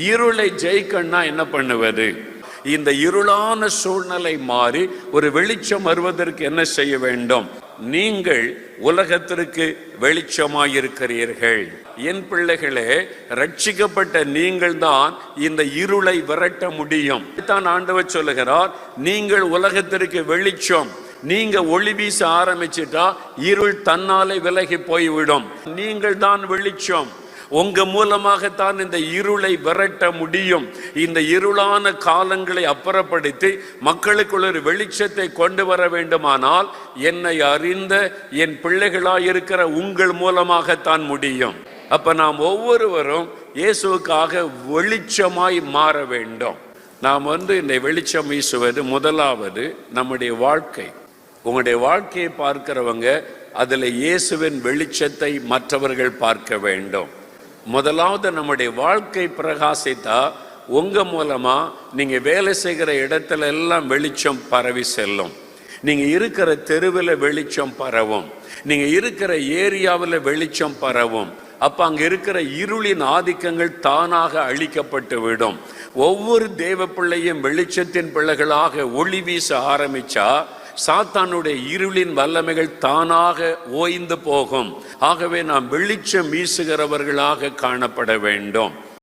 இருளை ஜெயிக்கணும்னா என்ன பண்ணுவது? இந்த இருளான சூழ்நிலை மாறி ஒரு வெளிச்சம் வருவதற்கு என்ன செய்ய வேண்டும்? நீங்கள் உலகத்திற்கு வெளிச்சமாயிருக்கிறீர்கள். என் பிள்ளைகளே, ரட்சிக்கப்பட்ட நீங்கள் தான் இந்த இருளை விரட்ட முடியும். தான் ஆண்டவர் சொல்லுகிறார், நீங்கள் உலகத்திற்கு வெளிச்சம். நீங்க ஒளி வீச ஆரம்பிச்சிட்டா இருள் தன்னாலே விலகி போய்விடும். நீங்கள் தான் வெளிச்சம். உங்க மூலமாகத்தான் இந்த இருளை விரட்ட முடியும். இந்த இருளான காலங்களை அப்புறப்படுத்தி மக்களுக்குள்ள ஒரு வெளிச்சத்தை கொண்டு வர வேண்டுமானால் என்னை அறிந்த என் பிள்ளைகளாயிருக்கிற உங்கள் மூலமாகத்தான் முடியும். அப்ப நாம் ஒவ்வொருவரும் இயேசுவுக்காக வெளிச்சமாய் மாற வேண்டும். நாம் இந்த வெளிச்சம் வீசுவது முதலாவது நம்முடைய வாழ்க்கை. உங்களுடைய வாழ்க்கையை பார்க்கிறவங்க அதுல இயேசுவின் வெளிச்சத்தை மற்றவர்கள் பார்க்க வேண்டும். முதலாவது நம்முடைய வாழ்க்கை பிரகாசித்தா உங்க மூலமா நீங்க வேலை செய்கிற இடத்துல எல்லாம் வெளிச்சம் பரவி செல்லும். நீங்க இருக்கிற தெருவில் வெளிச்சம் பரவும். நீங்க இருக்கிற ஏரியாவில் வெளிச்சம் பரவும். அப்ப அங்க இருக்கிற இருளின் ஆதிக்கங்கள் தானாக அழிக்கப்பட்டு விடும். ஒவ்வொரு தேவ பிள்ளையும் வெளிச்சத்தின் பிள்ளைகளாக ஒளி வீச ஆரம்பிச்சா சாத்தானுடைய இருளின் வல்லமைகள் தானாக ஓய்ந்து போகும். ஆகவே நாம் வெளிச்சம் வீசுகிறவர்களாக காணப்பட வேண்டும்.